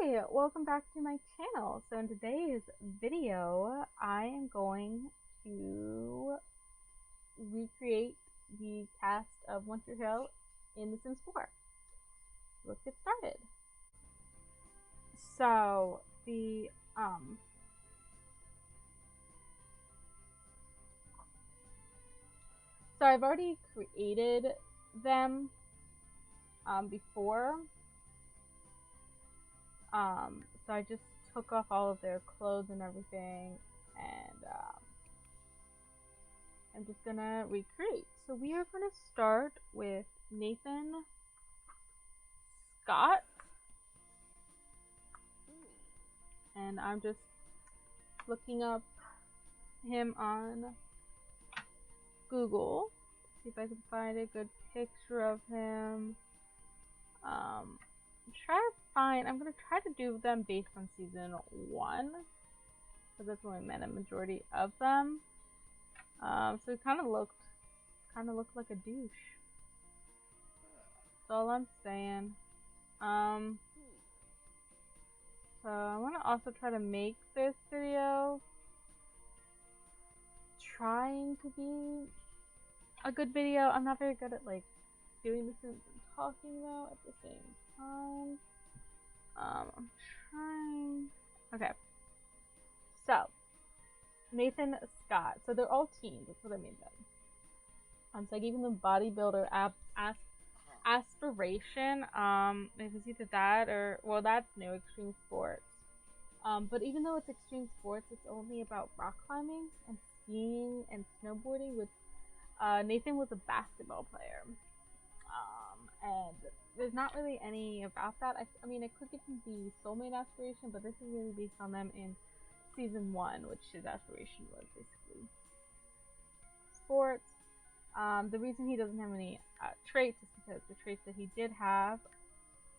Hi, welcome back to my channel. So in today's video, I am going to recreate the cast of Winter Hill in The Sims 4. Let's get started. So I've already created them before. So I just took off all of their clothes and everything, and I'm just gonna recreate. So we are gonna start with Nathan Scott, and I'm just looking up him on Google, see if I can find a good picture of him. I'm gonna try to do them based on season 1, because that's when I met a majority of them. So he kind of looked like a douche. That's all I'm saying. So I want to also try to make this video trying to be a good video. I'm not very good at like doing this and talking though at the same time. I'm trying. Okay. So Nathan Scott. So they're all teens. That's what I made them. So I gave them bodybuilder aspiration. It was either that or, well, that's new, extreme sports. But even though it's extreme sports, it's only about rock climbing and skiing and snowboarding. With Nathan was a basketball player. And there's not really any about that. I mean, I could give him the soulmate aspiration, but this is really based on them in season 1, which his aspiration was basically sports. The reason he doesn't have any traits is because the traits that he did have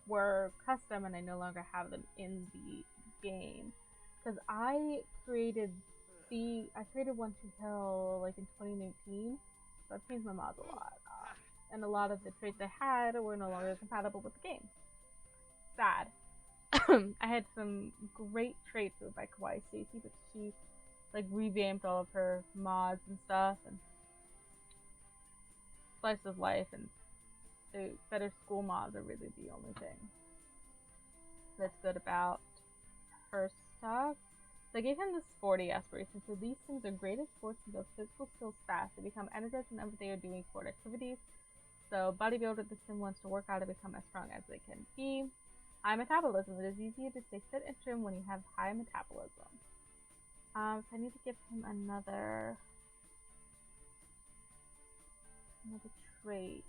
were custom, and I no longer have them in the game. Because I created Winter Hill like in 2019, so I've changed my mods a lot. And a lot of the traits I had were no longer compatible with the game. Sad. I had some great traits by Kawaii Stacy, but she like revamped all of her mods and stuff, and slice of life and the better school mods are really the only thing that's good about her stuff. So I gave him the sporty aspiration. So these things are great at sports and build physical skills fast. They become energized whenever they are doing sport activities. So bodybuilder, the sim wants to work out to become as strong as they can be. High metabolism. It is easier to stay fit and trim when you have high metabolism. So I need to give him another trait.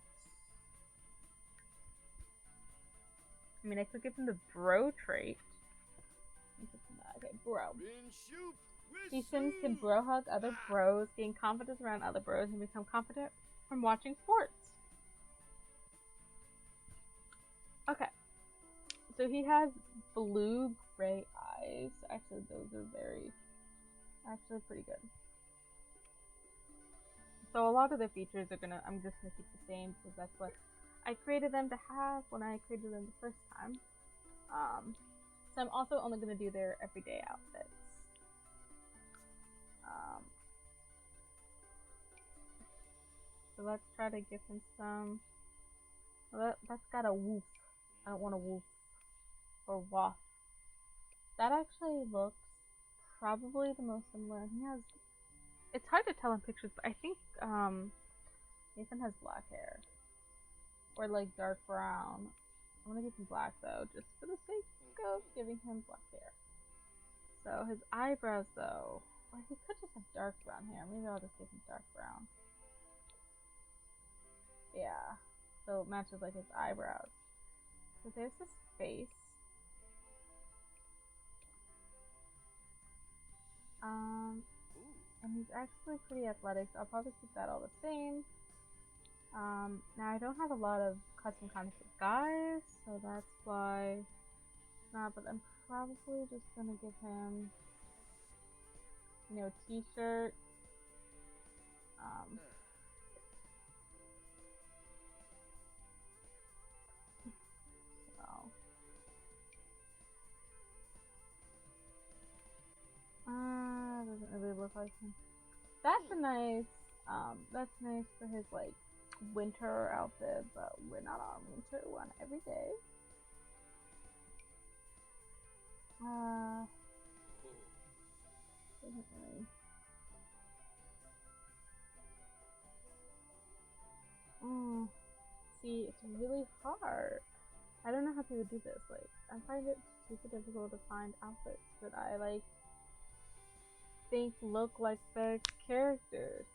I mean, I could give him the bro trait. Okay, bro. These sims can bro hug other bros, gain confidence around other bros, and become confident from watching sports. Okay. So he has blue-gray eyes. Actually, those are pretty good. So a lot of the features I'm just gonna keep the same because that's what I created them to have when I created them the first time. So I'm also only gonna do their everyday outfits. So let's try to give him some. Well, that's got a woof. I don't want a woof or waff. That actually looks probably the most similar. He has. It's hard to tell in pictures, but I think Nathan has black hair. Or like dark brown. I'm gonna give him black though, just for the sake of giving him black hair. So his eyebrows though, or he could just have dark brown hair. Maybe I'll just give him dark brown. Yeah, so it matches like his eyebrows. So there's his face. And he's actually pretty athletic, so I'll probably keep that all the same. Now I don't have a lot of custom content for guys, so that's why not, but I'm probably just gonna give him, you know, a t-shirt. So like him. That's that's nice for his, like, winter outfit, but we're not on winter one every day. Doesn't really. See, it's really hard. I don't know how people do this. Like, I find it super difficult to find outfits that I, like, think look like the characters.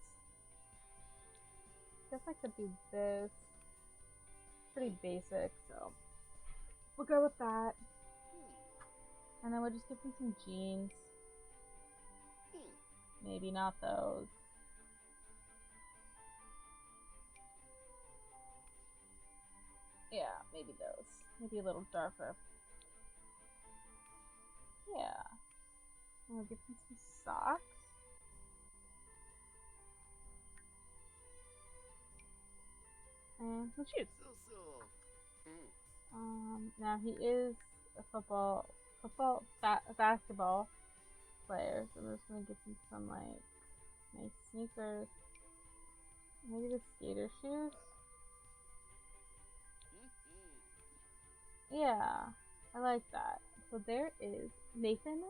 Guess I could do this. Pretty basic, so we'll go with that. And then we'll just give him some jeans. Maybe not those. Yeah, maybe those. Maybe a little darker. Yeah. And we'll give him some socks. And some shoes. Now he is a basketball player, so I'm just gonna give him some, like, nice sneakers. Maybe the skater shoes. Yeah, I like that. So there is Nathan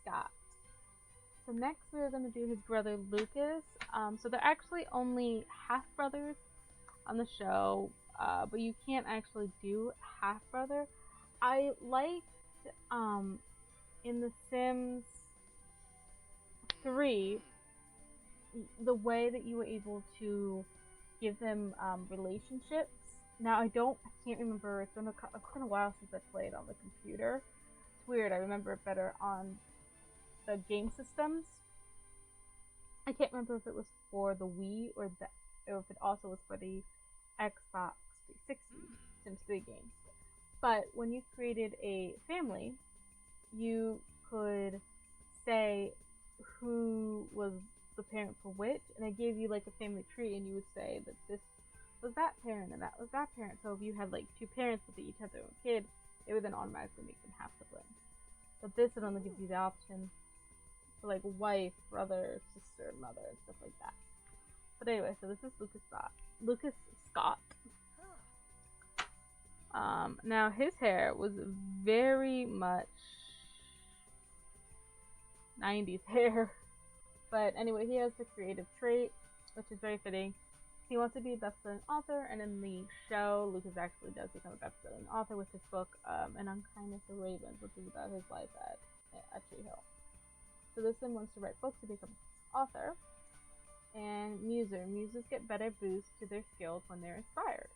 Scott. So next we're gonna do his brother Lucas. So they're actually only half brothers on the show, but you can't actually do half brother. I liked in The Sims 3 the way that you were able to give them relationships. Now I can't remember. It's been a while since I played on the computer. It's weird. I remember it better on the game systems. I can't remember if it was for the Wii or if it also was for the Xbox 360 Sims 3 games. But when you created a family, you could say who was the parent for which, and it gave you, like, a family tree, and you would say that this was that parent and that was that parent. So if you had, like, two parents but they each had their own kid, it would then automatically make them half siblings. But this, it only gives you the option for, like, wife, brother, sister, mother, and stuff like that. But anyway, so this is Lucas Scott. Now his hair was very much 90s hair. But anyway, he has the creative trait, which is very fitting. He wants to be a best-selling author, and in the show, Lucas actually does become a best-selling author with his book, An Unkindness of Ravens, which is about his life at Tree Hill. So this one wants to write books to become an author. And Muses get better boosts to their skills when they're inspired.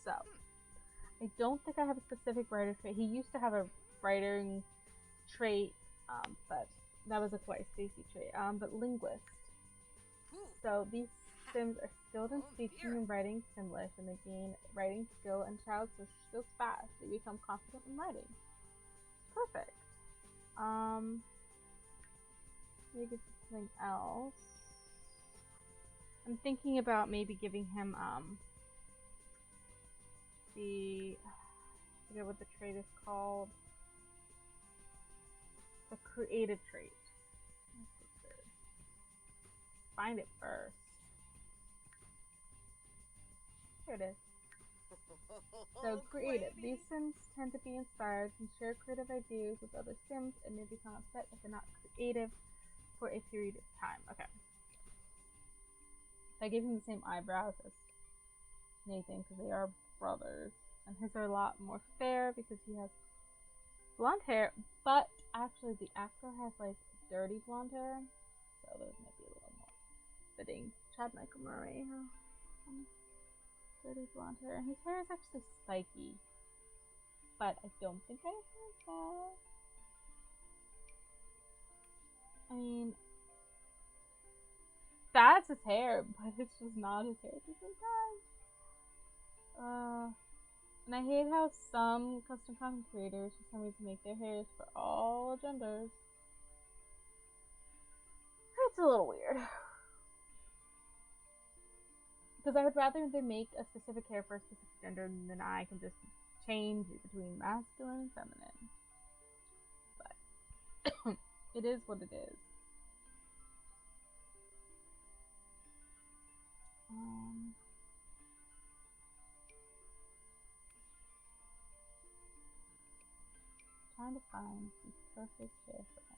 So, I don't think I have a specific writer trait. He used to have a writing trait, but that was a twice Stacy trait. But linguist. So these Sims are skilled in speaking and writing Simlish, and they gain writing skill and child social skills fast. They become confident in writing. Perfect. Maybe something else. I'm thinking about maybe giving him I forget what the trait is called. The creative trait. Find it first. Here it is. So creative. These Sims tend to be inspired and share creative ideas with other Sims and may become upset if they're not creative for a period of time. Okay. I gave him the same eyebrows as Nathan because they are brothers. And his are a lot more fair because he has blonde hair, but actually the actor has, like, dirty blonde hair. So those might be a little more fitting. Chad Michael Murray. Dirty blonde hair. His hair is actually spiky, but I don't think I have that. I mean, that's his hair, but it's just not his hair at the same time. And I hate how some custom content creators for some reason make their hairs for all genders. It's a little weird. Because I would rather they make a specific hair for a specific gender than I can just change between masculine and feminine. But it is what it is. Trying to find the perfect hair for him.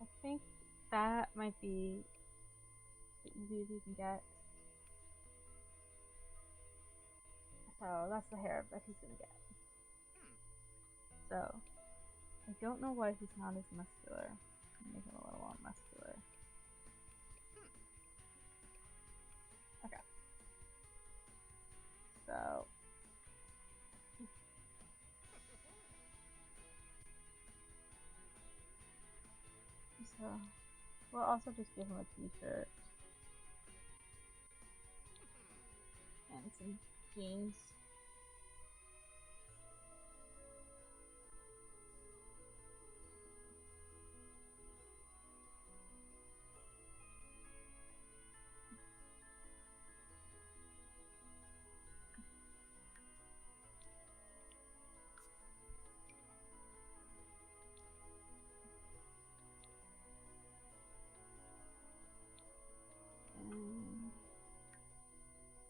I think that might be the easiest you can get. So that's the hair that he's gonna get. So I don't know why he's not as muscular. Make him a little more muscular. Okay. So we'll also just give him a t-shirt and some jeans.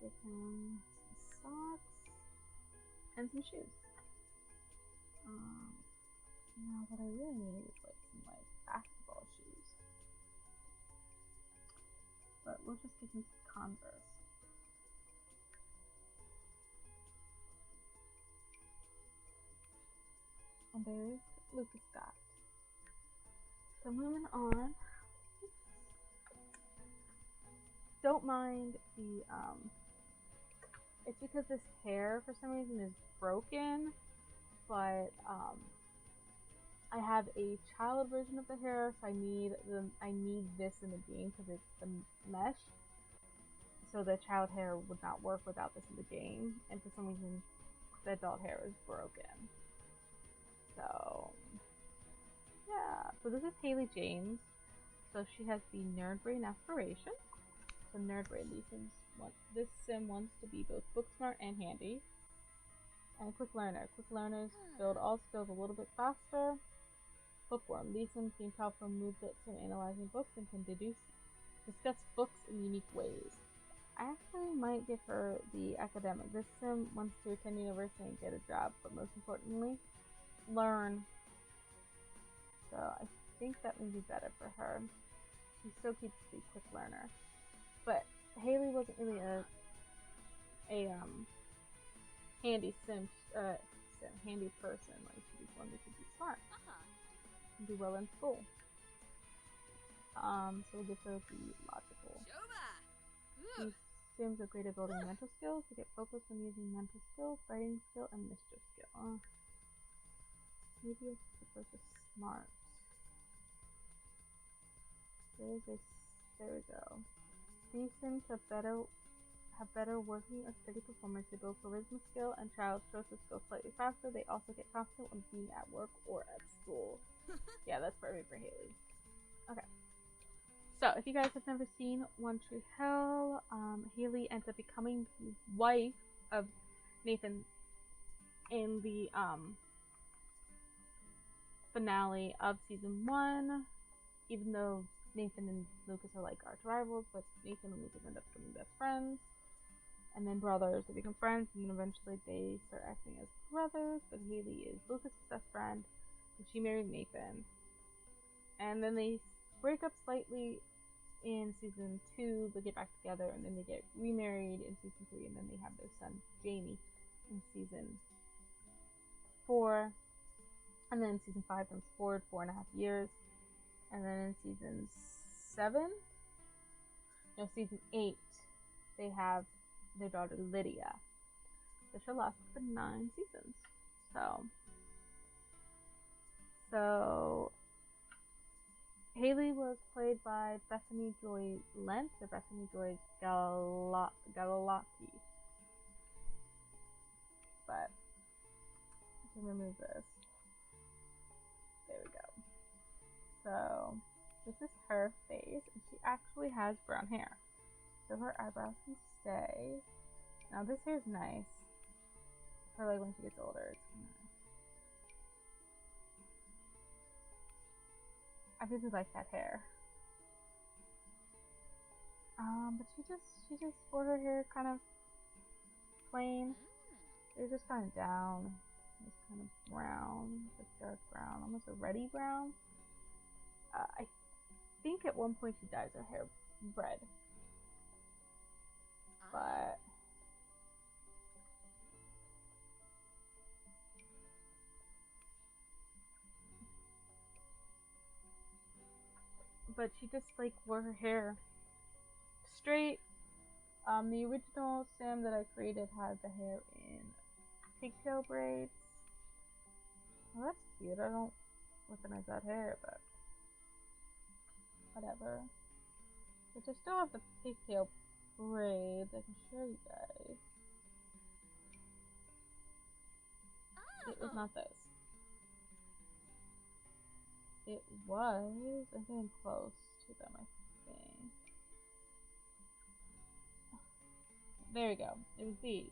Give him some socks and some shoes. Now what I really need is like some basketball shoes. But we'll just give him some Converse. And there's Lucas Scott. So moving on. Don't mind the it's because this hair for some reason is broken, but I have a child version of the hair, so I need this in the game because it's the mesh. So the child hair would not work without this in the game, and for some reason the adult hair is broken. So yeah, so this is Haley James. So she has the Nerd Brain aspiration. So Nerd Brain, this sim wants to be both book smart and handy. And quick learner. Quick learners build all skills a little bit faster. Bookworm. These sims gain powerful movements in analyzing books and can discuss books in unique ways. I actually might give her the academic. This sim wants to attend university and get a job, but most importantly, learn. So I think that may be better for her. She still keeps the quick learner. But Haley wasn't really a handy handy person. Like she just wanted to be smart and do well in school. So we'll give her the logical. These sims are great at building mental skills. To get focused on using mental skills, writing skill, and mischief skill. Maybe I should put the smart. There we go. These sims have better working or study performance. They build charisma skill and child social skills slightly faster. They also get confident when being at work or at school. Yeah, that's perfect for Haley. Okay. So, if you guys have never seen One Tree Hill, Haley ends up becoming the wife of Nathan in the finale of season 1, even though Nathan and Lucas are like arch rivals, but Nathan and Lucas end up becoming best friends, and then brothers. They become friends, and then eventually they start acting as brothers, but Haley is Lucas' best friend, and she married Nathan. And then they break up slightly in season 2, they get back together, and then they get remarried in season 3, and then they have their son, Jamie, in season 4. And then in season 5 comes forward 4.5 years. And then in season 8, they have their daughter Lydia. So she'll last for 9 seasons. So Haley was played by Bethany Joy Lentz or Bethany Joy Galati. But I can remove this. There we go. So This is her face, and she actually has brown hair. So her eyebrows can stay. Now this hair's nice. For like when she gets older, it's nice. I really like that hair. But she just wore her hair kind of plain. It was just kind of down. It was kind of brown, like dark brown, almost a reddy brown. I think at one point she dyes her hair red. But she just like wore her hair straight. The original sim that I created had the hair in pigtail braids. Well, that's cute. I don't recognize that hair, but whatever. But I still have the pigtail braids. I can show you guys. It was not this. It was. I'm getting close to them, I think. There we go. It was these.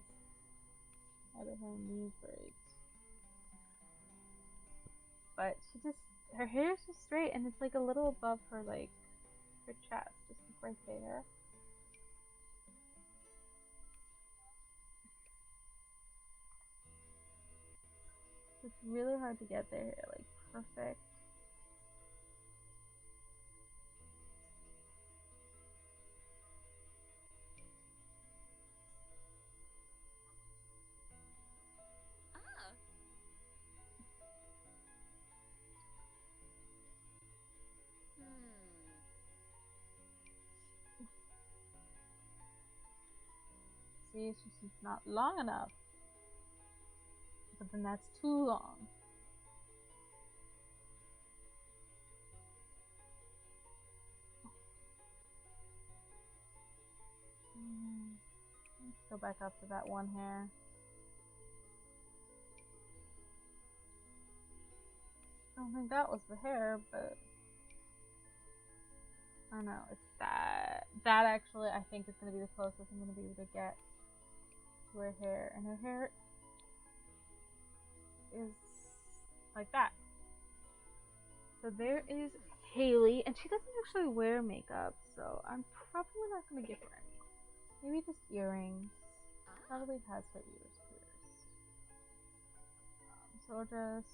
I had her in these braids. But she just, her hair is just straight, and it's like a little above her, like, her chest, just like right there. It's really hard to get their hair, like, perfect. See, it's just not long enough. But then that's too long. Let's go back up to that one hair. I don't think that was the hair, but I don't know, it's that. That actually, I think is going to be the closest I'm going to be able to get to her hair. And her hair is like that. So there is Haley, and she doesn't actually wear makeup, so I'm probably not going to give her any. Maybe just earrings. Probably has her ears pierced. So we'll just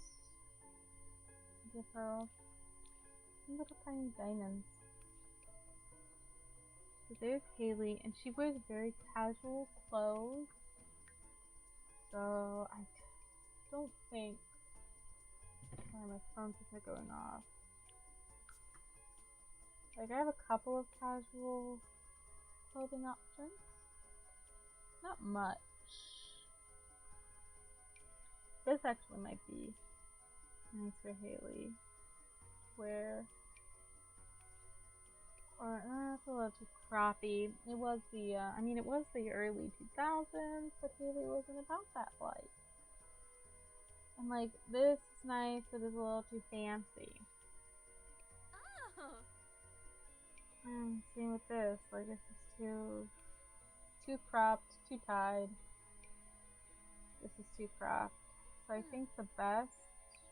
give her little tiny diamonds. So there's Haley, and she wears very casual clothes. So I don't think. Sorry, my phone keeps going off. Like, I have a couple of casual clothing options. Not much. This actually might be nice for Haley. Wear. Or, it's a little too croppy. It was the, it was the early 2000s, but Haley wasn't about that life. And, like, this is nice, but it's a little too fancy. Same with this. Like, this is too cropped, too tied. This is too cropped. So I think the best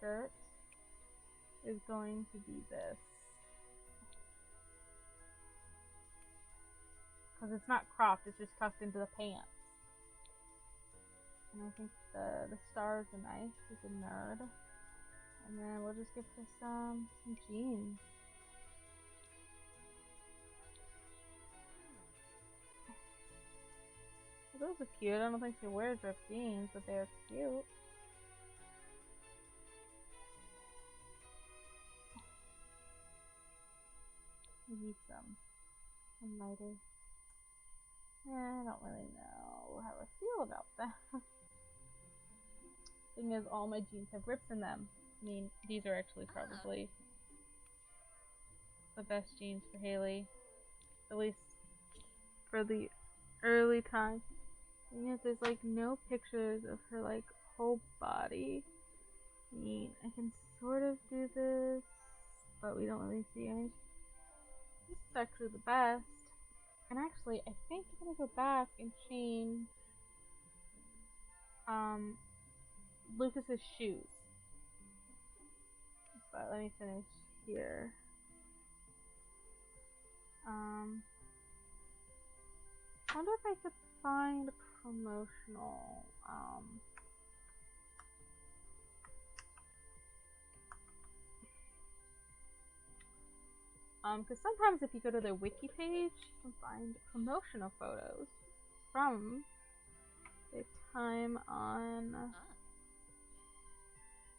shirt is going to be this. Because it's not cropped, it's just tucked into the pants. And I think the stars are nice. She's a nerd. And then we'll just give her some jeans. Those are cute. I don't think she wears ripped jeans, but they're cute. We need some lighter. I don't really know how I feel about that. Thing is, all my jeans have rips in them. I mean, these are actually probably the best jeans for Haley. At least for the early time. And yet there's like no pictures of her like whole body. I mean, I can sort of do this, but we don't really see any This is actually the best. And actually, I think I'm gonna go back and change Lucas's shoes. But let me finish here. I wonder if I could find a promotional. Because sometimes if you go to their wiki page, you can find promotional photos from their time on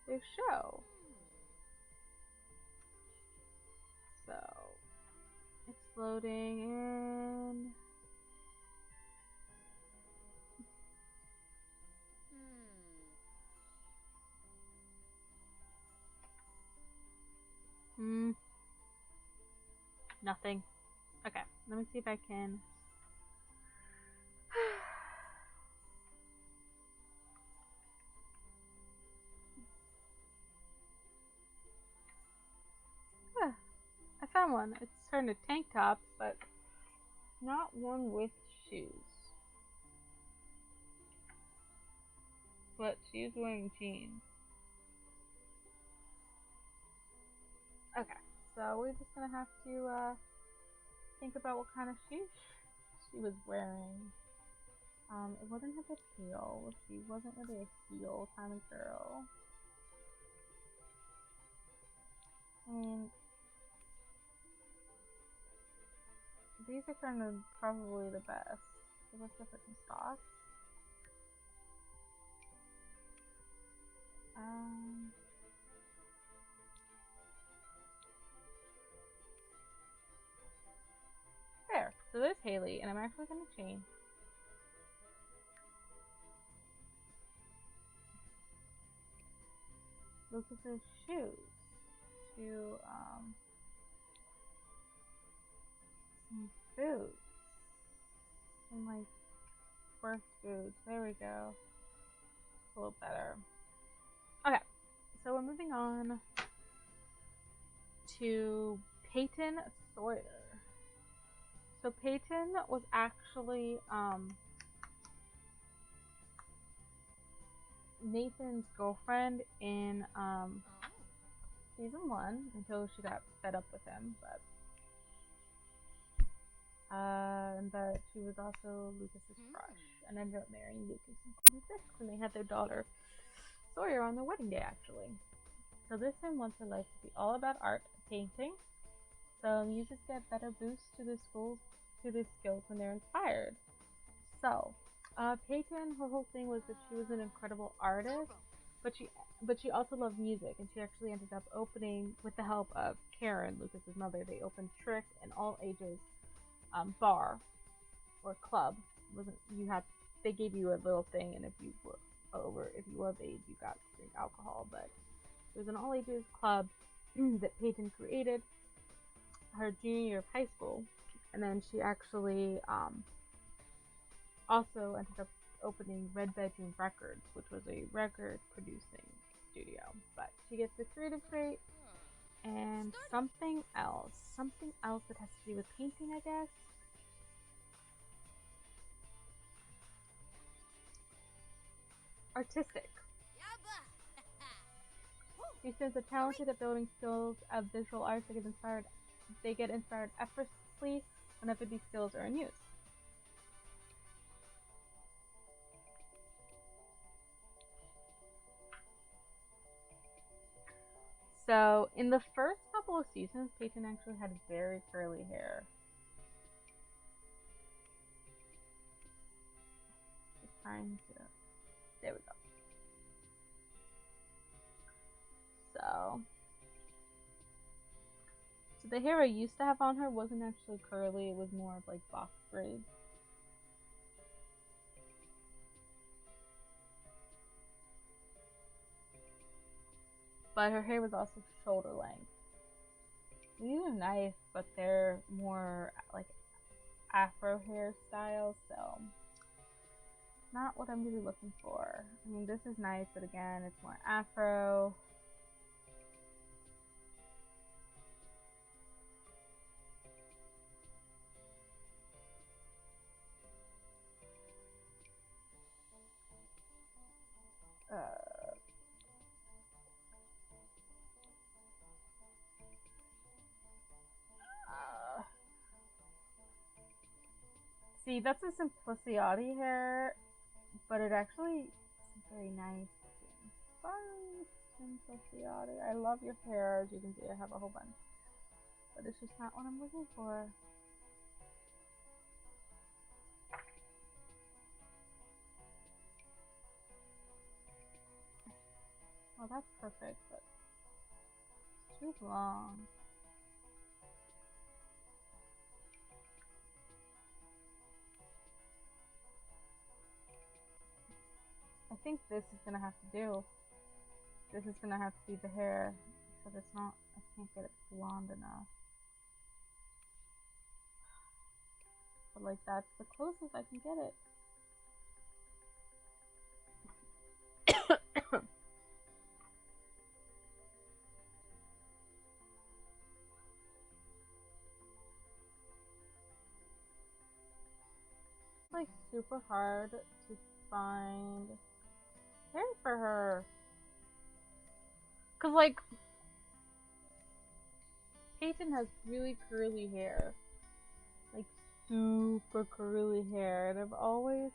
their show. So, exploding and nothing. Okay, let me see if I can. I found one. It's turned a tank top, but not one with shoes. But she's wearing jeans. Okay, so we're just gonna have to think about what kind of shoes she was wearing. It wasn't a big heel. She wasn't really a heel kind of girl. I mean, these are kind of probably the best. So let's look at some socks. There. So there's Haley, and I'm actually going to change Lucas's shoes to some boots. Some like work boots. There we go. It's a little better. Okay, so we're moving on to Peyton Sawyer. So Peyton was actually Nathan's girlfriend in season 1 until she got fed up with him, but she was also Lucas's crush and ended up marrying Lucas when they had their daughter Sawyer on their wedding day, actually. So this one wants her life to be all about art and painting. So muses get better boosts to their skills when they're inspired. So Peyton, her whole thing was that she was an incredible artist, but she also loved music, and she actually ended up opening, with the help of Karen, Lucas's mother, they opened Trick, an all ages bar or club. They gave you a little thing, and if you were of age, you got to drink alcohol. But it was an all ages club that Peyton created her junior year of high school, and then she actually also ended up opening Red Bedroom Records, which was a record producing studio. But she gets the creative trait and something else that has to do with painting, I guess. Artistic. She says the talented at building skills of visual arts, they get inspired effortlessly whenever these skills are in use. So in the first couple of seasons, Peyton actually had very curly hair. Just trying to, there we go. So the hair I used to have on her wasn't actually curly, it was more of like box braids. But her hair was also shoulder length. These are nice, but they're more like afro hairstyle, so not what I'm really looking for. I mean, this is nice, but again, it's more afro. See, that's a Simplicity hair, but it actually is very nice looking. Sorry, Simplicity. I love your hair. As you can see, I have a whole bunch. But it's just not what I'm looking for. Oh, that's perfect, but it's too long. I think this is gonna have to do. This is gonna have to be the hair, except it's not. I can't get it blonde enough. But like that's the closest I can get it. It's like super hard to find hair for her. Cause like Peyton has really curly hair. Like super curly hair, and I've always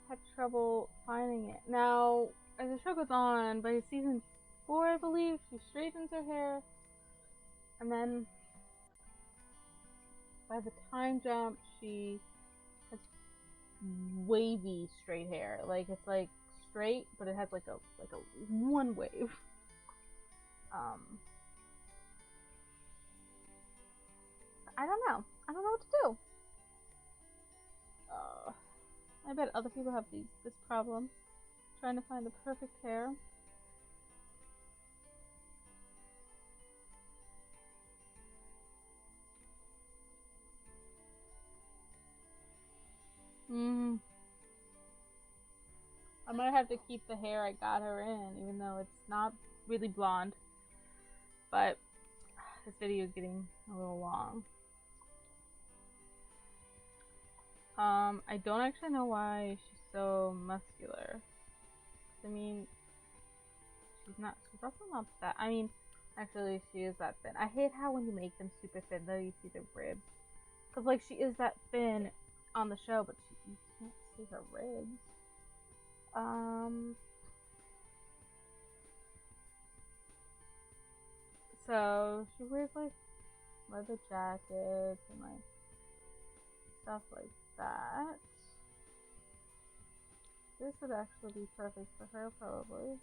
had trouble finding it. Now, as the show goes on, by season 4, I believe, she straightens her hair, and then by the time jump, she has wavy straight hair. Like it's like straight, but it has like a one wave. I don't know. I don't know what to do. I bet other people have this problem, trying to find the perfect hair. I might have to keep the hair I got her in, even though it's not really blonde. But this video is getting a little long. I don't actually know why she's so muscular. I mean, she's also not that. I mean, actually, she is that thin. I hate how when you make them super thin, though, you see the ribs. Because, like, she is that thin on the show, but you can't see her ribs. So, she wears, like, leather jackets and, like, stuff like that. This would actually be perfect for her, probably.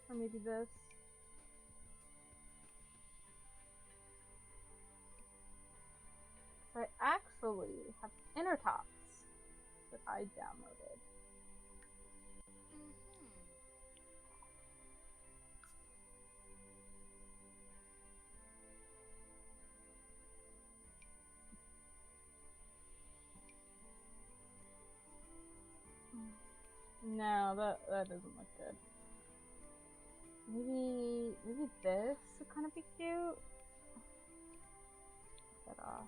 Or maybe this. So I actually have inner tops that I downloaded. No, that doesn't look good. Maybe this would kind of be cute. Get that off.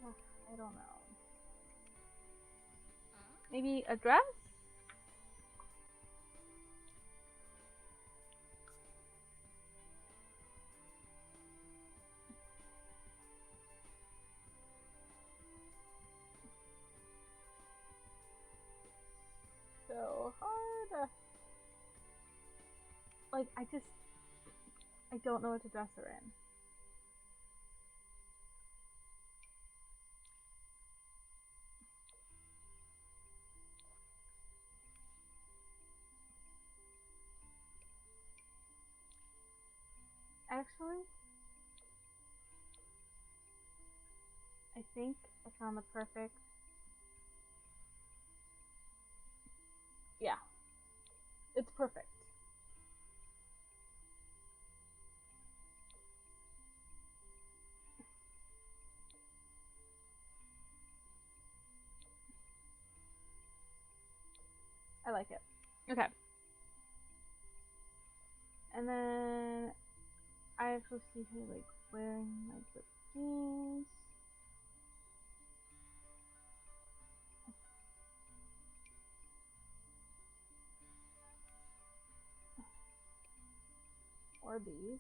Ugh, I don't know. Maybe a dress? So hard. Like, I don't know what to dress her in. Actually, I think I found the perfect. Yeah, it's perfect. I like it. Okay. And then I actually see her like wearing like the jeans. more of these.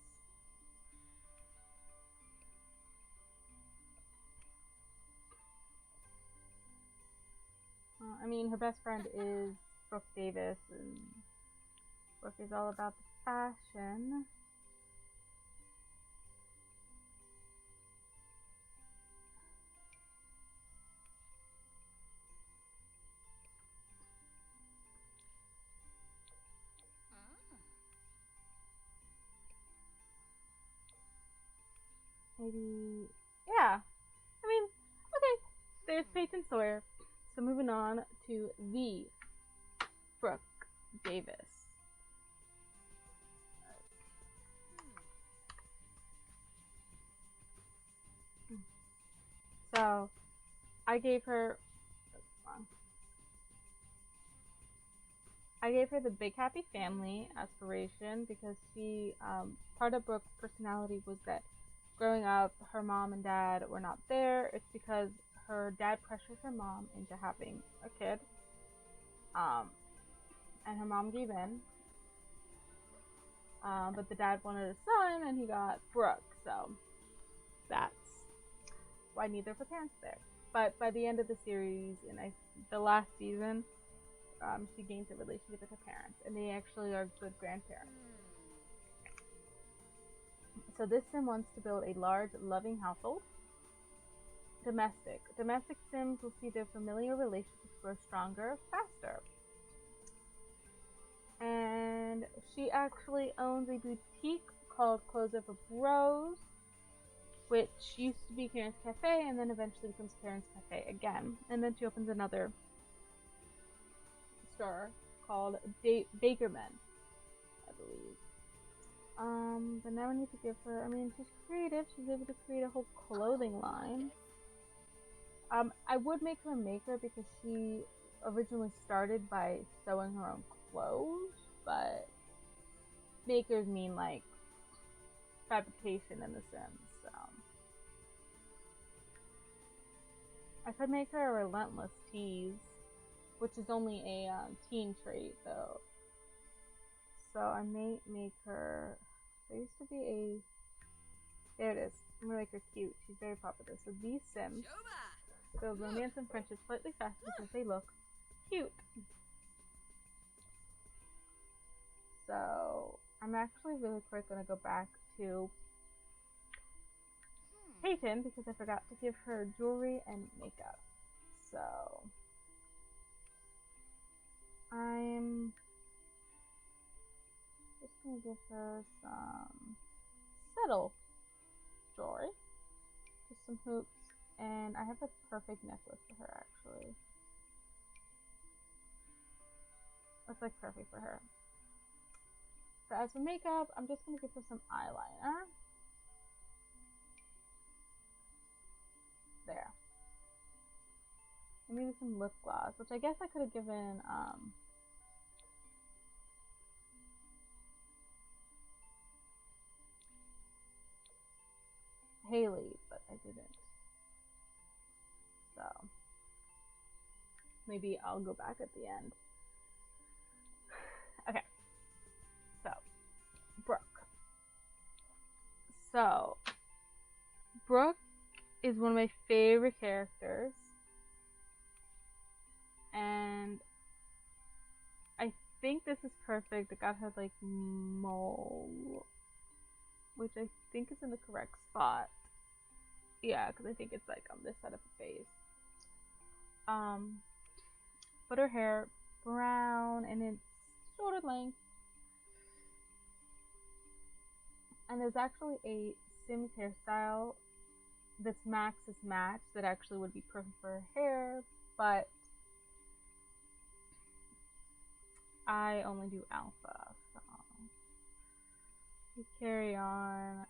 I mean, her best friend is Brooke Davis, and Brooke is all about the fashion. Maybe, yeah. I mean, okay. There's Peyton Sawyer. So moving on to the Brooke Davis. So I gave her the big happy family aspiration because she part of Brooke's personality was that growing up her mom and dad were not there. It's because her dad pressured her mom into having a kid, and her mom gave in, but the dad wanted a son and he got Brooke, so that's why neither of her parents there. But by the end of the series, in the last season, she gains a relationship with her parents, and they actually are good grandparents. So this sim wants to build a large, loving household. Domestic sims will see their familiar relationships grow stronger, faster. And she actually owns a boutique called Clothes Over Bros, which used to be Karen's Cafe and then eventually becomes Karen's Cafe again. And then she opens another store called Bakerman, I believe. But now I need to give her, I mean, she's creative. She's able to create a whole clothing line. I would make her a maker because she originally started by sewing her own clothes, but makers mean like fabrication in The Sims. So I could make her a relentless tease, which is only a teen trait though. So I may make her. There used to be a. There it is. I'm gonna make her cute. She's very popular. So these Sims build romance and friendship slightly faster because they look cute. So I'm actually really quick gonna go back to Peyton because I forgot to give her jewelry and makeup. So I'm just gonna give her some subtle jewelry, just some hoops, and I have a perfect necklace for her actually. Looks like perfect for her. So as for makeup, I'm just gonna give her some eyeliner. There. And maybe some lip gloss, which I guess I could have given Haley, but I didn't. So maybe I'll go back at the end. Okay. So Brooke. So Brooke is one of my favorite characters, and I think this is perfect. I got her like mole, which I think is in the correct spot. Yeah, because I think it's like on this side of the face. But her hair brown and it's shoulder length. And there's actually a Sims hairstyle that's Max's match that actually would be perfect for her hair, but I only do alpha, so we carry on.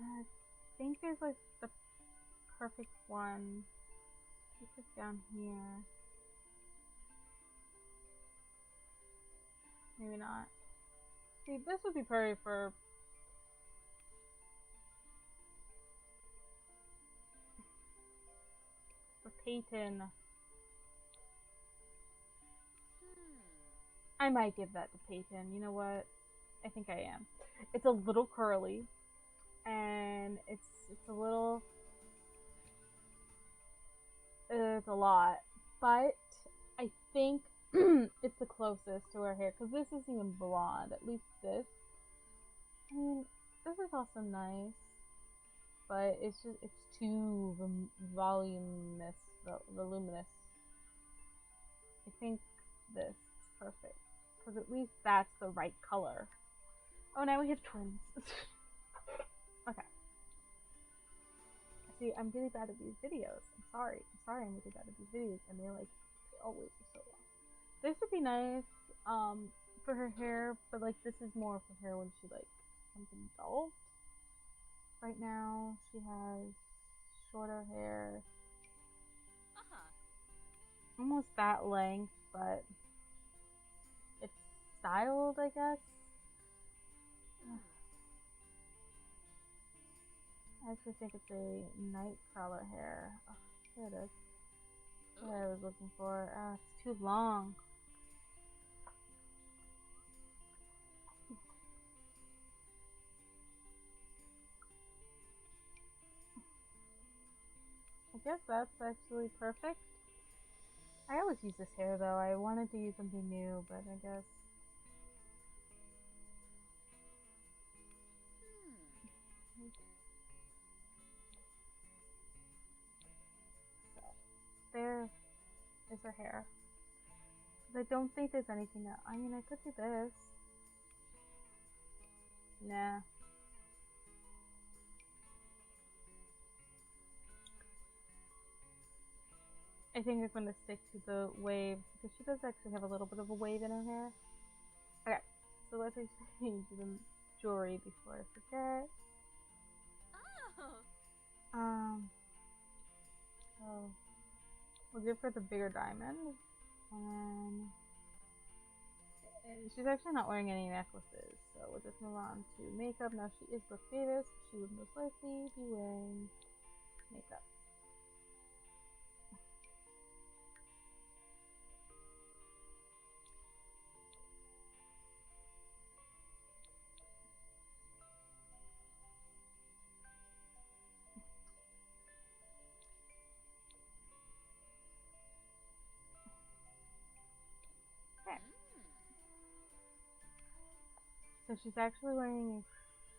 I think there's like the perfect one. Keep it down here. Maybe not. See, this would be perfect for Peyton. I might give that to Peyton. You know what? I think I am. It's a little curly, and it's a little it's a lot, but I think it's the closest to her hair because this isn't even blonde. At least this. I mean, this is also nice, but it's too voluminous. I think this is perfect because at least that's the right color. Oh, now we have twins. Okay. See, I'm really bad at these videos. I'm sorry. I'm really bad at these videos, and they always are so long. This would be nice, for her hair, but like this is more for her when she becomes an adult. Right now, she has shorter hair, almost that length, but it's styled, I guess. I actually think it's a night crawler hair. Oh, here it is. What I was looking for. It's too long. I guess that's actually perfect. I always use this hair though. I wanted to use something new, but I guess. So, there is her hair. I don't think there's anything else. I mean, I could do this. Nah. I think I'm gonna stick to the wave because she does actually have a little bit of a wave in her hair. Okay, so let's actually do the jewelry before I forget. So we'll give her the bigger diamond, and she's actually not wearing any necklaces, so we'll just move on to makeup. Now she is Brooke Davis. She would most likely be wearing makeup. So she's actually wearing a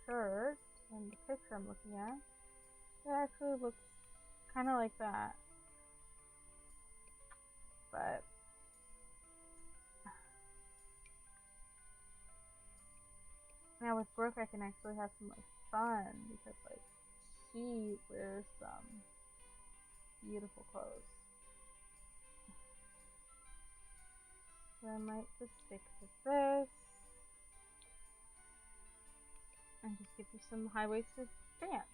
shirt in the picture I'm looking at. It actually looks kind of like that. But now with Brooke I can actually have some fun because she wears some beautiful clothes. So I might just stick to this. And just give her some high-waisted pants.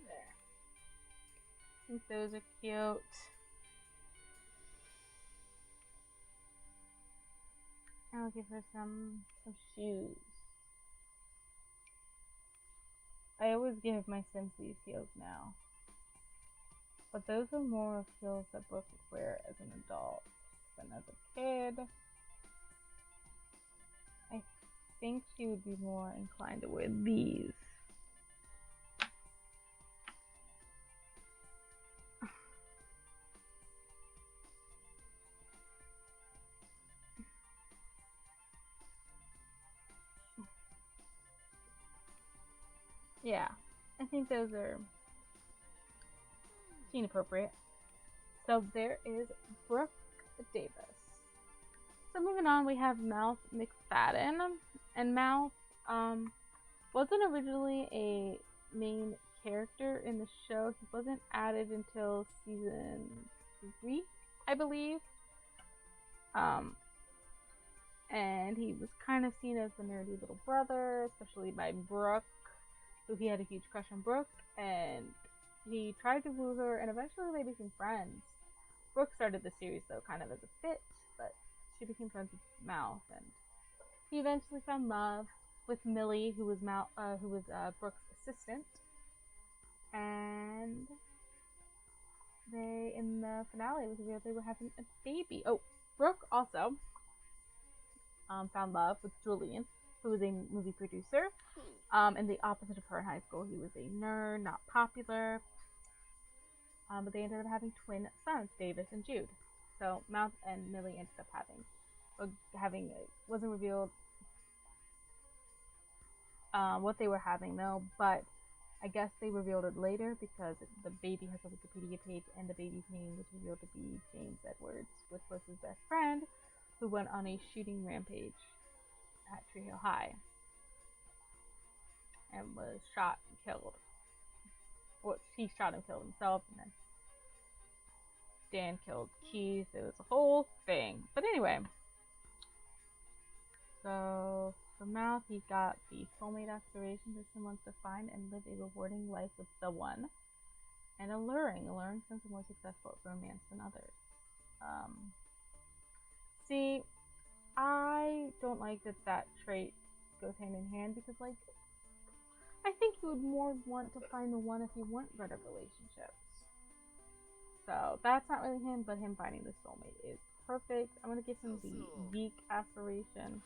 There. I think those are cute. I'll give her some shoes. I always give my Sims these heels now. But those are more heels that Brooke would wear as an adult than as a kid. I think she would be more inclined to wear these. Yeah, I think those are teen appropriate. So there is Brooke Davis. So moving on, we have Mouth Mcfadden, and Mouth wasn't originally a main character in the show. He wasn't added until season 3, I believe. And he was kind of seen as the nerdy little brother, especially by Brooke, who he had a huge crush on Brooke, and he tried to woo her, and eventually they became friends. Brooke started the series though kind of as a bit, but she became friends with Mouth, and he eventually found love. with Millie, who was Brooke's assistant, and they, in the finale, it was revealed they were having a baby. Oh, Brooke also found love with Julian, who was a movie producer, and the opposite of her in high school. He was a nerd, not popular, but they ended up having twin sons, Davis and Jude. So Mouth and Millie ended up having it wasn't revealed what they were having though, but I guess they revealed it later because the baby has a Wikipedia page, and the baby's name was revealed to be James Edwards, which was his best friend, who went on a shooting rampage at Tree Hill High and was shot and killed. Well, he shot and killed himself, and then Dan killed Keith. It was a whole thing. But anyway, so for Mouth, he got the soulmate aspiration that someone wants to find and live a rewarding life with the one, and alluring sense of more successful at romance than others. See, I don't like that trait goes hand in hand, because, like, I think you would more want to find the one if you weren't good at relationships. So that's not really him, but him finding the soulmate is perfect. I'm gonna give him the geek aspiration.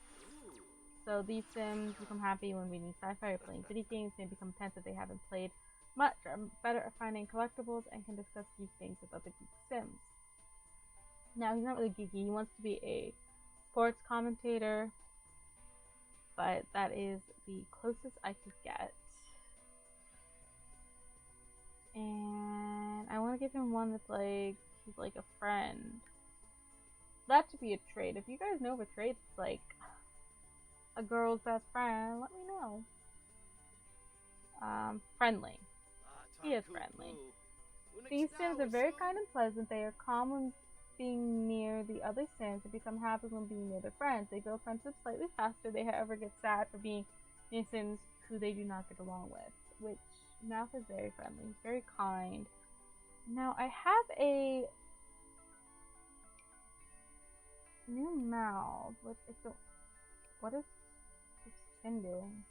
So these Sims become happy when reading sci-fi or playing video games. They become tense if they haven't played much, are better at finding collectibles, and can discuss geek things with other geek Sims. Now, he's not really geeky. He wants to be a sports commentator, but that is the closest I could get. And I want to give him one that's like, he's like a friend. That should be a trait. If you guys know of a trait that's like a girl's best friend, let me know. Friendly. He is friendly. These Sims are very kind and pleasant. They are calm when being near the other Sims and become happy when being near their friends. They build friendships slightly faster. They, however, get sad for being near Sims who they do not get along with, which Mouth is very friendly. He's very kind. Now, I have a new Mouth, which I don't... What is this chin doing?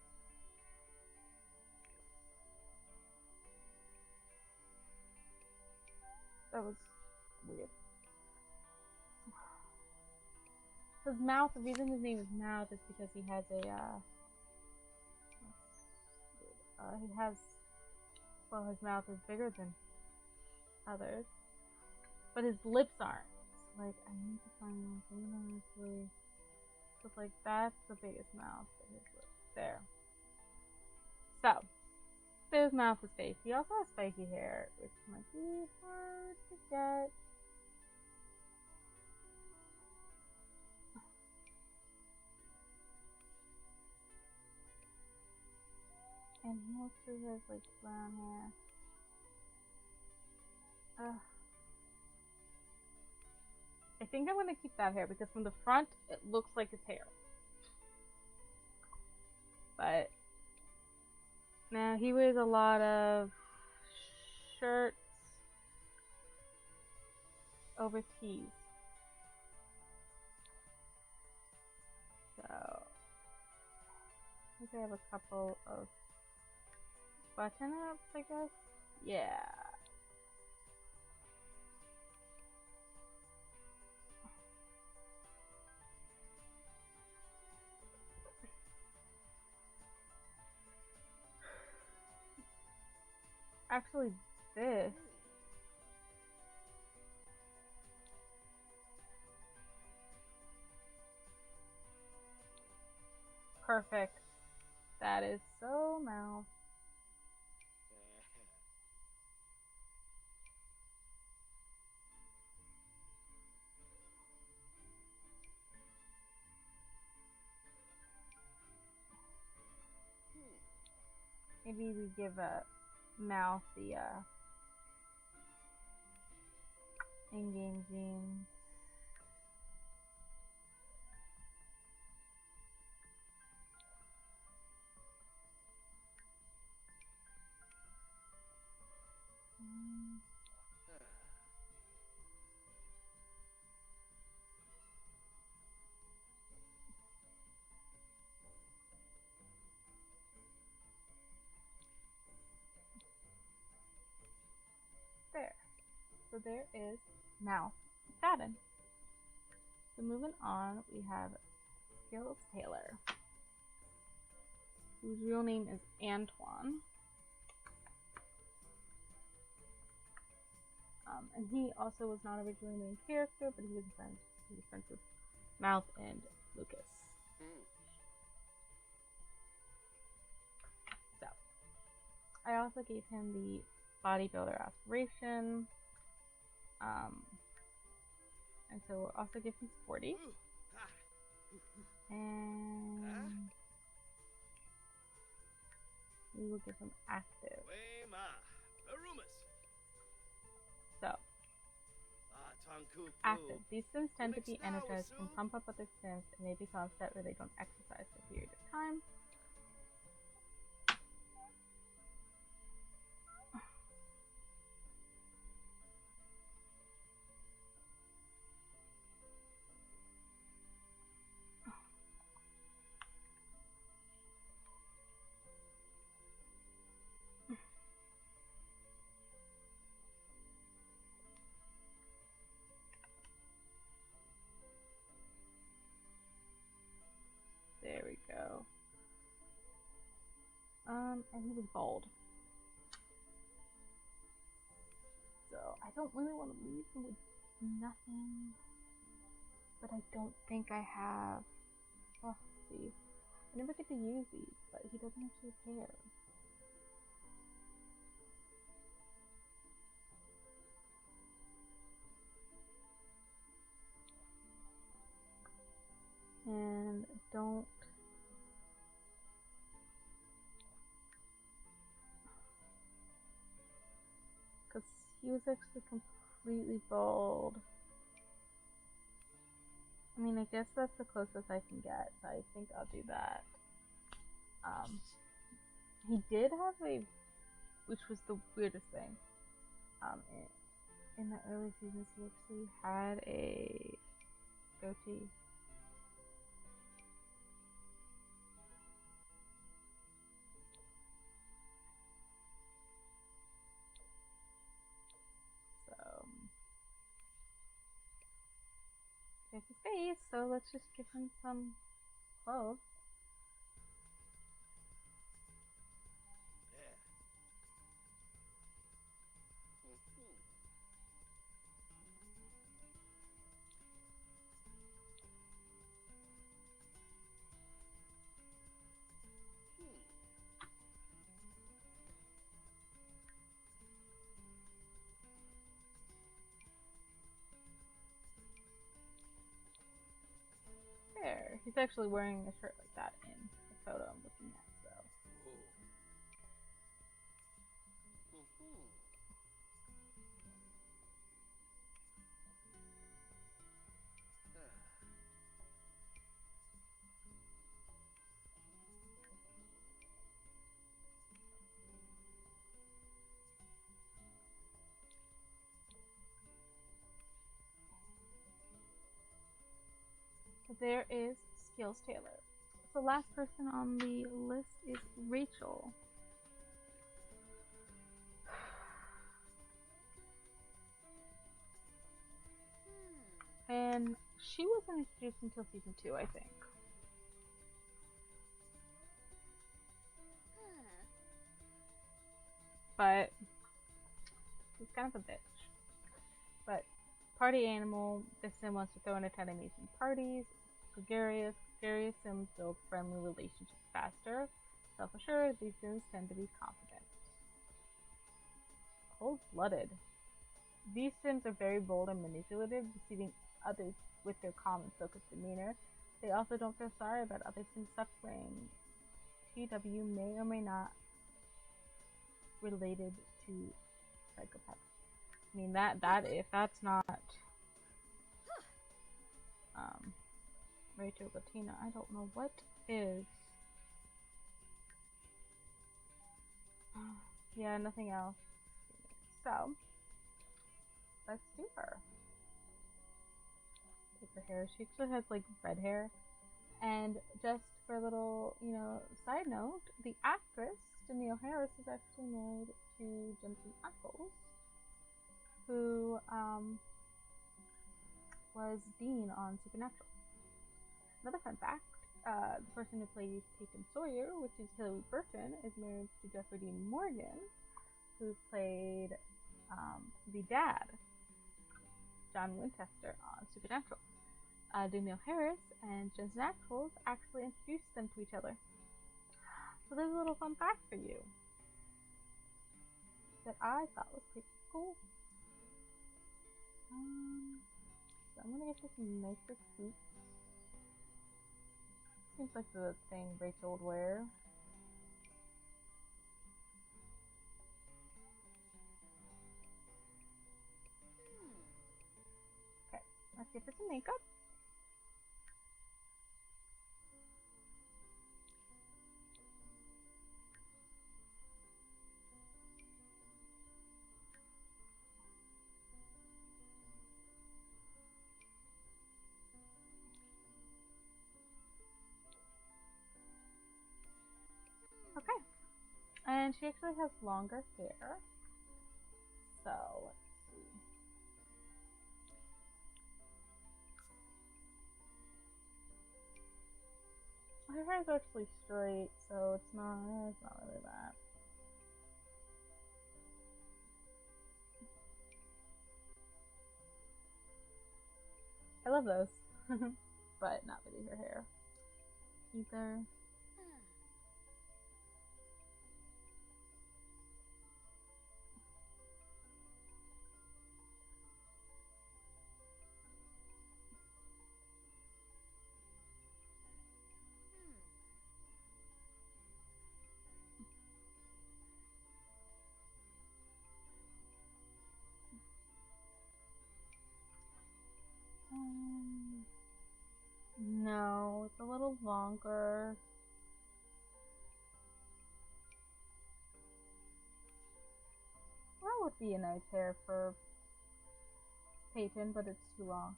That was weird. His Mouth, the reason his name is Mouth is because he has a, well, his mouth is bigger than others, but his lips aren't. Like, I need to find one thing, honestly. So, like, that's the biggest mouth, but his lips. There. So, his mouth is face. He also has spiky hair, which might be hard to get. And he also has, like, brown hair. I think I'm gonna keep that hair, because from the front, it looks like his hair. But, now he wears a lot of shirts over tees. So, I think I have a couple of button-ups, I guess? Yeah. Actually, this. Perfect. That is so Mouth. Maybe we give a Mouth the in-game jeans. So there is now Mcfadden. So moving on, we have Skills Taylor, whose real name is Antoine. And he also was not originally the main character, but he was friends with Mouth and Lucas. So, I also gave him the bodybuilder aspiration. And so we'll also give him sporty. And we will give him active. So, active. These Sims tend to be energized and pump up other Sims, and they become upset where they don't exercise for a period of time. There we go. And he was bald. So I don't really want to leave him with nothing. But I don't think I have. Oh, let's see. I never get to use these, but he doesn't actually care. And don't. Because he was actually completely bald. I mean, I guess that's the closest I can get, so I think I'll do that. He did have a, which was the weirdest thing. In the early seasons, he actually had a goatee. There's his face, so let's just give him some clothes. There. He's actually wearing a shirt like that in the photo I'm looking at, so. There is Skills Taylor. The last person on the list is Rachel. And she wasn't introduced until season 2, I think. But she's kind of a bitch. But party animal, this sim wants to throw in a ton of amazing parties. Gregarious sims build friendly relationships faster. Self-assured, these sims tend to be confident. Cold-blooded. These sims are very bold and manipulative, deceiving others with their calm and focused demeanor. They also don't feel sorry about other sims suffering. TW may or may not related to psychopaths. I mean that if that's not Rachel Latina, I don't know what is. Yeah, nothing else. So let's do her. Take her hair. She actually has like red hair. And just for a little, side note, the actress Danielle Harris is actually married to Jensen Ackles, who was Dean on Supernatural. Another fun fact, the person who plays Peyton Sawyer, which is Hilary Burton, is married to Jeffrey Dean Morgan, who played the dad, John Winchester, on Supernatural. Danielle Harris and Jensen Ackles actually introduced them to each other. So there's a little fun fact for you that I thought was pretty cool. So I'm gonna get this nicer suit. Seems like the thing Rachel would wear. Okay, let's give her some makeup. Okay, and she actually has longer hair, so let's see. Her hair is actually straight, so it's not really that. I love those, but not really her hair either. No, it's a little longer. That would be a nice hair for Peyton, but it's too long.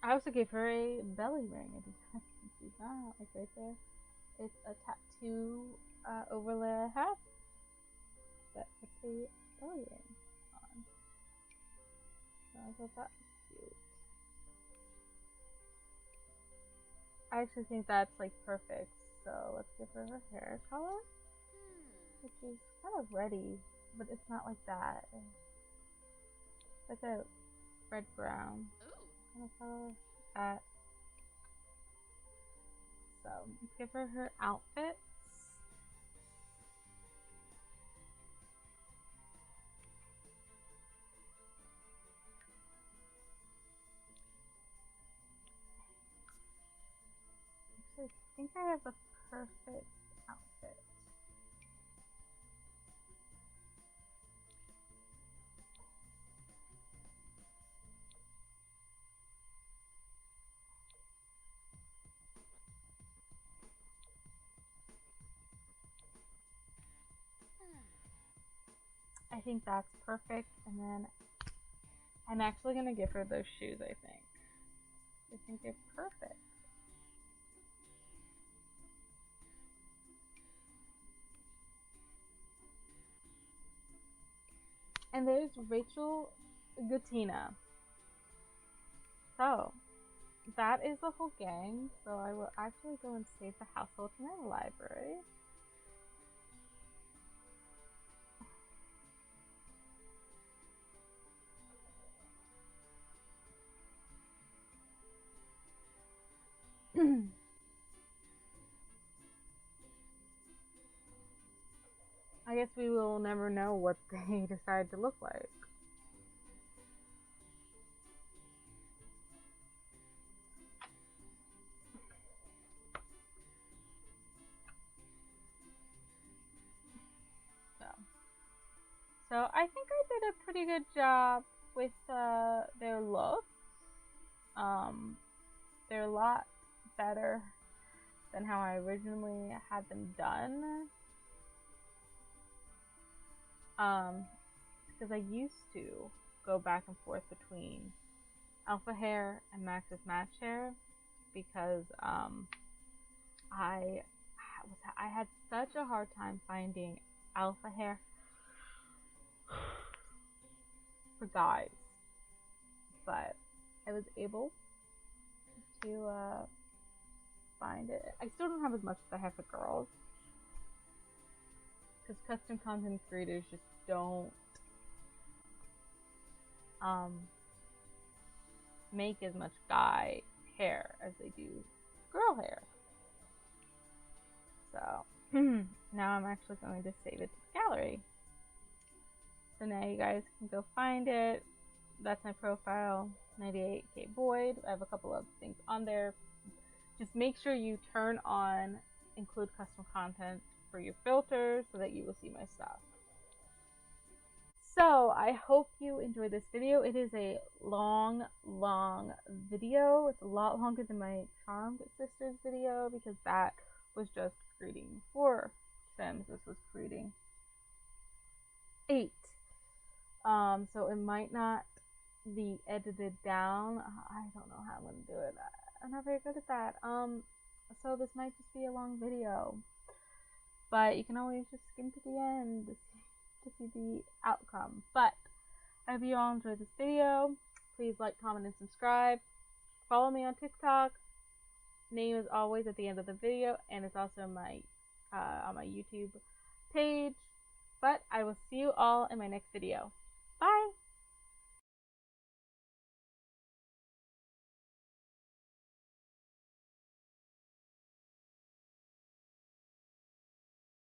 I also gave her a belly ring. I didn't see that, like right there. It's a tattoo overlay I have that puts a belly ring on. So I thought that was cute. I actually think that's like perfect. So let's give her her hair color, which is kind of reddy, but it's not like that. It's like a red brown kind of color. That. So let's give her her outfits. Actually, I think I have the perfect outfit. I think that's perfect, and then I'm actually gonna give her those shoes. I think they're perfect. And there's Rachel Guttina. So that is the whole gang. So I will actually go and save the household in our library. I guess we will never know what they decide to look like. So I think I did a pretty good job with their look. They're a lot better than how I originally had them done. Because I used to go back and forth between alpha hair and Max's match hair because I had such a hard time finding alpha hair for guys, but I was able to find it. I still don't have as much as I have for girls because custom content creators just don't make as much guy hair as they do girl hair. So now I'm actually going to save it to the gallery. So now you guys can go find it. That's my profile, 98K Boyd. I have a couple of things on there. Just make sure you turn on include custom content for your filters so that you will see my stuff. So I hope you enjoyed this video. It is a long video. It's a lot longer than my Charmed Sisters video because that was just creating 4 Sims. This was creating 8. So it might not be edited down. I don't know how I'm gonna do it. I'm not very good at that. So this might just be a long video, but you can always just skim to the end to see the outcome. But I hope you all enjoyed this video. Please like, comment, and subscribe. Follow me on TikTok. Name is always at the end of the video, and it's also on my YouTube page. But I will see you all in my next video.